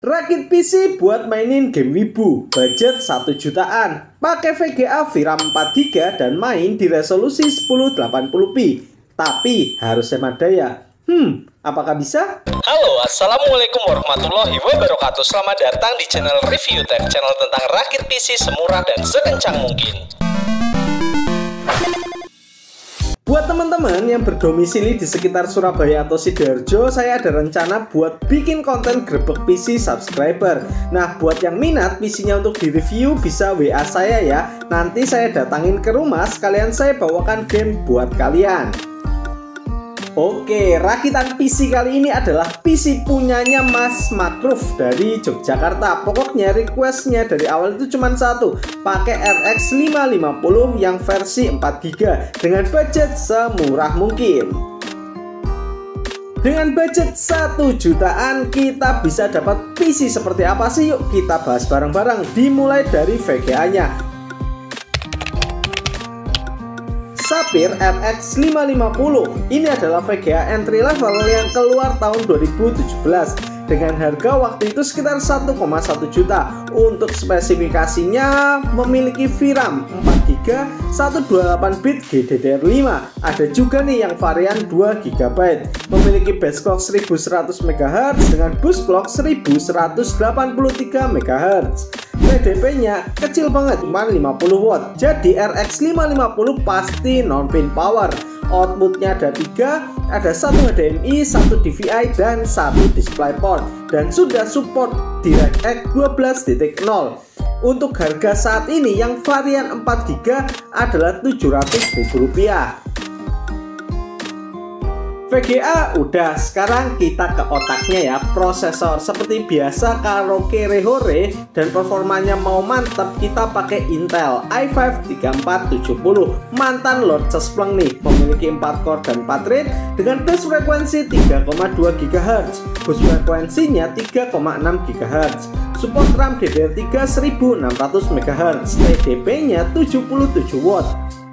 Rakit PC buat mainin game wibu, budget 1 jutaan, pakai VGA VRAM 4GB dan main di resolusi 1080p. Tapi harus hemat daya. Apakah bisa? Halo, assalamualaikum warahmatullahi wabarakatuh. Selamat datang di channel Review Tech, channel tentang rakit PC semurah dan sekencang mungkin. Buat teman-teman yang berdomisili di sekitar Surabaya atau Sidoarjo, saya ada rencana buat bikin konten grebek PC subscriber. Nah, buat yang minat PC-nya untuk direview bisa WA saya ya. Nanti saya datangin ke rumah, sekalian saya bawakan game buat kalian. Oke, rakitan PC kali ini adalah PC punyanya Mas Makruf dari Yogyakarta. Pokoknya requestnya dari awal itu cuma satu, pakai RX 550 yang versi 4GB dengan budget semurah mungkin. Dengan budget 1 jutaan kita bisa dapat PC seperti apa sih? Yuk kita bahas bareng-bareng. Dimulai dari VGA-nya. Sapphire RX 550 ini adalah VGA entry level yang keluar tahun 2017 dengan harga waktu itu sekitar 1,1 juta. Untuk spesifikasinya memiliki VRAM 4GB 128-bit GDDR5. Ada juga nih yang varian 2GB, memiliki base clock 1100 MHz dengan boost clock 1183 MHz. PDP-nya kecil banget, cuma 50 watt. Jadi RX 550 pasti non-pin power. Outputnya ada 3, ada 1 HDMI, 1 DVI, dan 1 DisplayPort. Dan sudah support DirectX 12.0. Untuk harga saat ini yang varian 4GB adalah Rp700.000. VGA udah, sekarang kita ke otaknya ya. Prosesor seperti biasa karaoke rehore dan performanya mau mantap, kita pakai Intel i5 3470 mantan Lord Cespleng nih, memiliki 4 core dan 4 thread dengan base frekuensi 3,2 GHz, boost frekuensinya 3,6 GHz, support RAM DDR3 1600 MHz, TDP nya 77 watt.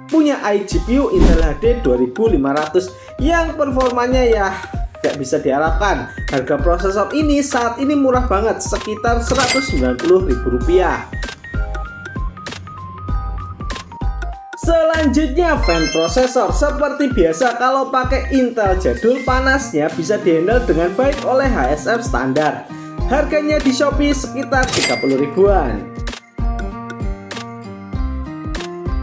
Punya iGPU Intel HD 2500 yang performanya ya gak bisa diharapkan. Harga prosesor ini saat ini murah banget, sekitar Rp190.000. Selanjutnya fan prosesor. Seperti biasa kalau pakai Intel jadul, panasnya bisa dihandle dengan baik oleh HSF standar. Harganya di Shopee sekitar 30 ribuan.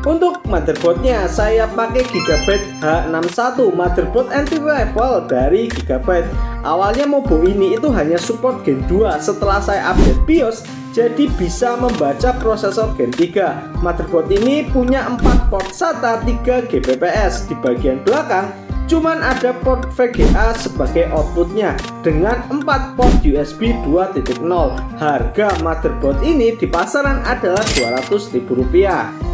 Untuk motherboardnya saya pakai Gigabyte H61, motherboard entry level dari Gigabyte. Awalnya Mobo ini itu hanya support Gen 2, setelah saya update BIOS jadi bisa membaca prosesor Gen 3. Motherboard ini punya 4 port SATA 3 Gbps. Di bagian belakang cuman ada port VGA sebagai outputnya dengan 4 port USB 2.0. Harga motherboard ini di pasaran adalah Rp200.000.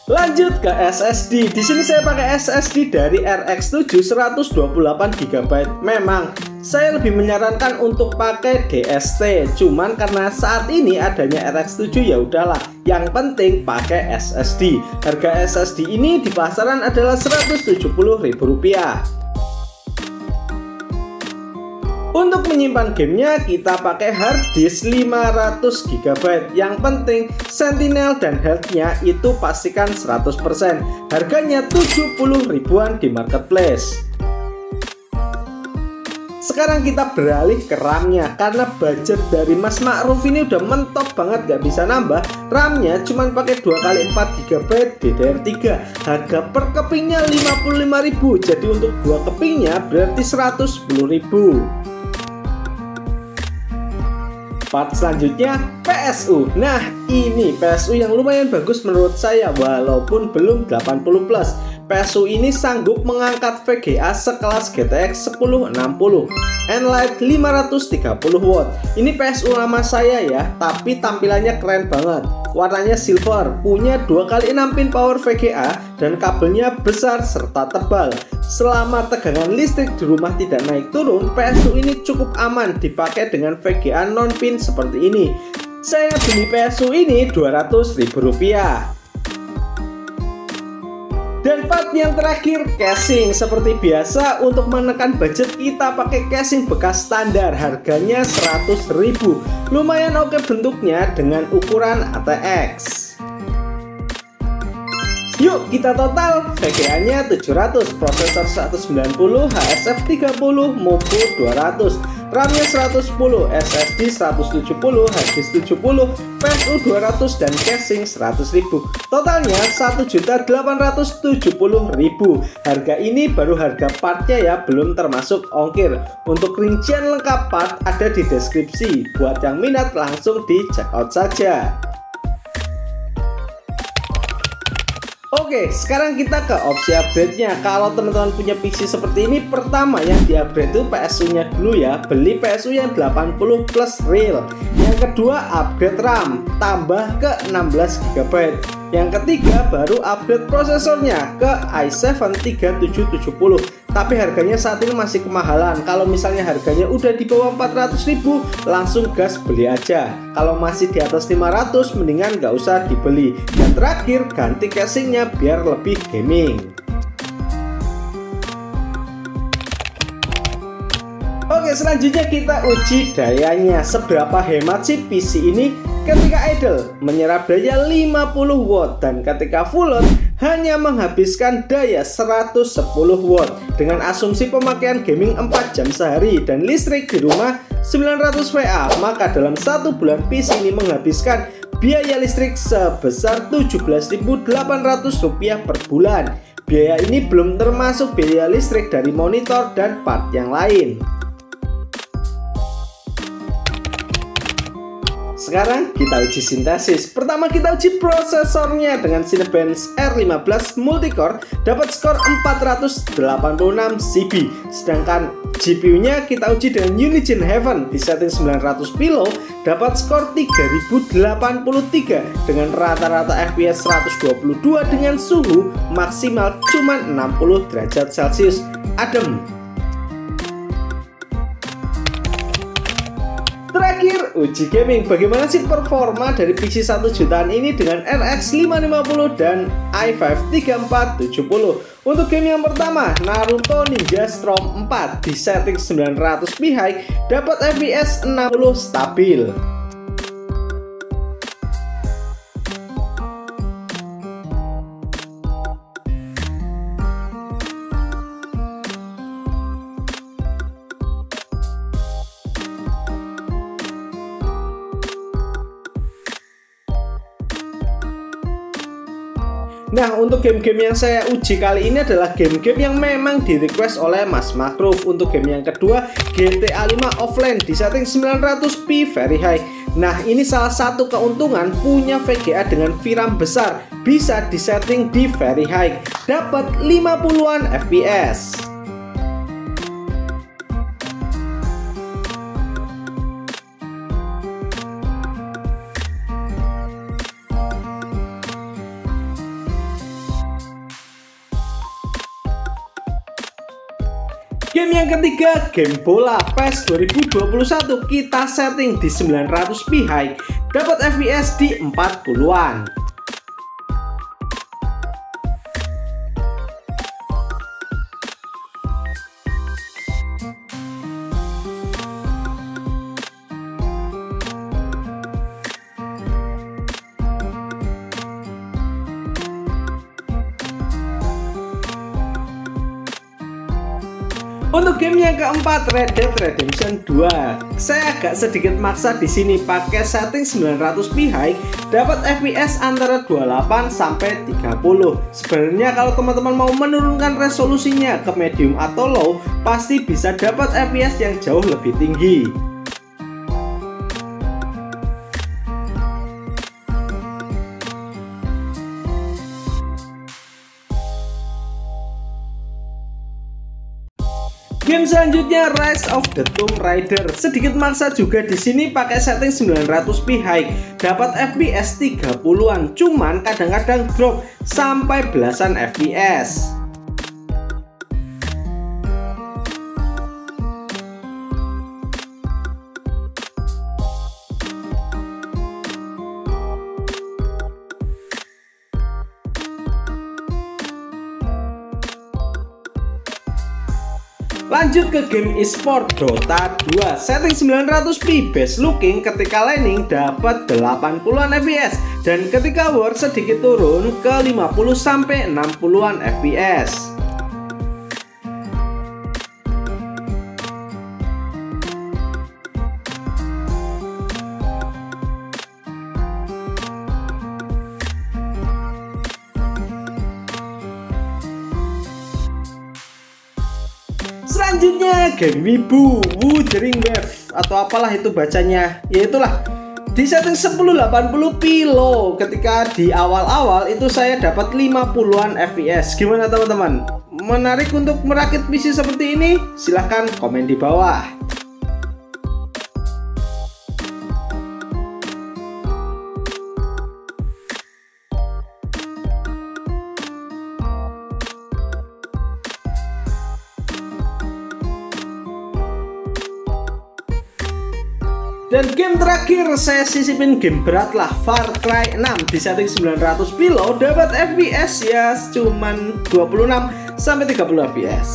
Lanjut ke SSD. Di sini saya pakai SSD dari RX 7 128GB. Memang saya lebih menyarankan untuk pakai DST, cuman karena saat ini adanya RX 7 ya udahlah. Yang penting pakai SSD. Harga SSD ini di pasaran adalah Rp170.000. Untuk menyimpan gamenya kita pakai hard disk 500GB. Yang penting Sentinel dan health-nya itu pastikan 100%. Harganya 70 ribuan di marketplace. Sekarang kita beralih ke RAM-nya, karena budget dari Mas Makruf ini udah mentok banget, gak bisa nambah. RAM-nya cuma pakai 2x4GB DDR3. Harga per kepingnya 55.000. Jadi untuk 2 kepingnya berarti 110.000. Part selanjutnya PSU. Nah, ini PSU yang lumayan bagus menurut saya walaupun belum 80+. PSU ini sanggup mengangkat VGA sekelas GTX 1060 Enlight 530 watt. Ini PSU lama saya ya, tapi tampilannya keren banget. Warnanya silver, punya 2x6 pin power VGA dan kabelnya besar serta tebal. Selama tegangan listrik di rumah tidak naik turun, PSU ini cukup aman dipakai dengan VGA non pin seperti ini. Saya beli PSU ini Rp200.000. Dan part yang terakhir, casing. Seperti biasa, untuk menekan budget kita pakai casing bekas standar, harganya 100.000. Lumayan oke bentuknya dengan ukuran ATX. Yuk kita total, VGA-nya 700, prosesor 190, HSF 30, MOBO 200, RAM-nya 110, SSD 170, HDD 70, PSU 200, dan casing 100.000. Totalnya 1.870.000. Harga ini baru harga partnya ya, belum termasuk ongkir. Untuk rincian lengkap part ada di deskripsi. Buat yang minat langsung di check out saja. Oke, sekarang kita ke opsi upgrade-nya. Kalau teman-teman punya PC seperti ini, pertama yang di-upgrade itu PSU-nya dulu ya. Beli PSU yang 80 plus real. Yang kedua, upgrade RAM, tambah ke 16 GB. Yang ketiga, baru upgrade prosesornya ke i7 3770. Tapi harganya saat ini masih kemahalan. Kalau misalnya harganya udah di bawah 400.000, langsung gas beli aja. Kalau masih di atas 500, mendingan nggak usah dibeli. Dan terakhir, ganti casingnya biar lebih gaming. Oke, selanjutnya kita uji dayanya. Seberapa hemat sih PC ini ketika idle? Menyerap daya 50 watt dan ketika full load hanya menghabiskan daya 110 watt. Dengan asumsi pemakaian gaming 4 jam sehari dan listrik di rumah 900 VA, maka dalam 1 bulan PC ini menghabiskan biaya listrik sebesar Rp17.800 per bulan. Biaya ini belum termasuk biaya listrik dari monitor dan part yang lain. Sekarang kita uji sintesis. Pertama kita uji prosesornya dengan Cinebench R15 multicore, dapat skor 486 GB. Sedangkan GPU-nya kita uji dengan Unigine Heaven di setting 900 pilo, dapat skor 3083 dengan rata-rata FPS 122 dengan suhu maksimal cuma 60 derajat Celcius. Adem. Terakhir, uji gaming. Bagaimana sih performa dari PC 1 jutaan ini dengan RX 550 dan i5 3470? Untuk game yang pertama, Naruto Ninja Storm 4 di setting 900p high, dapat FPS 60 stabil. Nah, untuk game-game yang saya uji kali ini adalah game-game yang memang di request oleh Mas Makruf. Untuk game yang kedua, GTA 5 Offline di setting 900p very high. Nah, ini salah satu keuntungan punya VGA dengan VRAM besar, bisa disetting di very high, dapat 50-an FPS. Game yang ketiga, game bola PES 2021, kita setting di 900p high, dapat FPS di 40-an. Untuk game yang keempat, Red Dead Redemption 2. Saya agak sedikit maksa di sini pakai setting 900p high, dapat FPS antara 28 sampai 30. Sebenarnya kalau teman-teman mau menurunkan resolusinya ke medium atau low, pasti bisa dapat FPS yang jauh lebih tinggi. Game selanjutnya, Rise of the Tomb Raider. Sedikit maksa juga di sini pakai setting 900p high, dapat FPS 30-an, cuman kadang-kadang drop sampai belasan FPS. Lanjut ke game e-sport Dota 2. Setting 900p best looking, ketika laning dapat 80-an fps dan ketika war sedikit turun ke 50 sampai 60-an fps. Selanjutnya game Wibu Wuthering Wave atau apalah itu bacanya, yaitulah di setting 1080p low. Ketika di awal-awal itu saya dapat 50-an fps. Gimana teman-teman? Menarik untuk merakit PC seperti ini? Silahkan komen di bawah. Dan game terakhir saya sisipin game berat lah, Far Cry 6 di setting 900p low, dapat fps ya cuman 26 sampai 30 fps.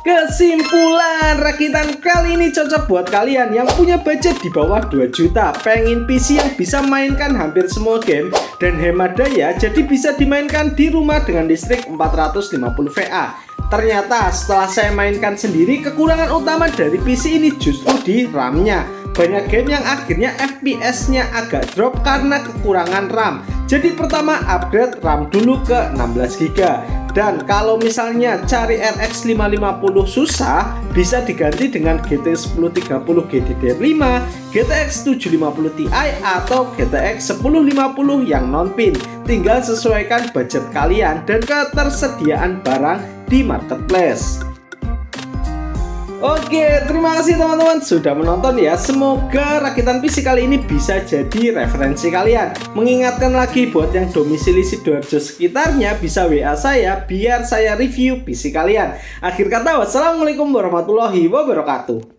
Kesimpulan, rakitan kali ini cocok buat kalian yang punya budget di bawah 2 juta, pengen PC yang bisa mainkan hampir semua game dan hemat daya, jadi bisa dimainkan di rumah dengan listrik 450 VA. Ternyata setelah saya mainkan sendiri, kekurangan utama dari PC ini justru di RAM-nya. Banyak game yang akhirnya FPS-nya agak drop karena kekurangan RAM. Jadi pertama upgrade RAM dulu ke 16GB. Dan kalau misalnya cari RX 550 susah, bisa diganti dengan GT 1030 GDDR5, GTX 750 Ti atau GTX 1050 yang non-pin. Tinggal sesuaikan budget kalian dan ketersediaan barang di marketplace. Oke, terima kasih teman-teman sudah menonton ya. Semoga rakitan PC kali ini bisa jadi referensi kalian. Mengingatkan lagi buat yang domisili Sidoarjo sekitarnya, bisa WA saya biar saya review PC kalian. Akhir kata, wassalamualaikum warahmatullahi wabarakatuh.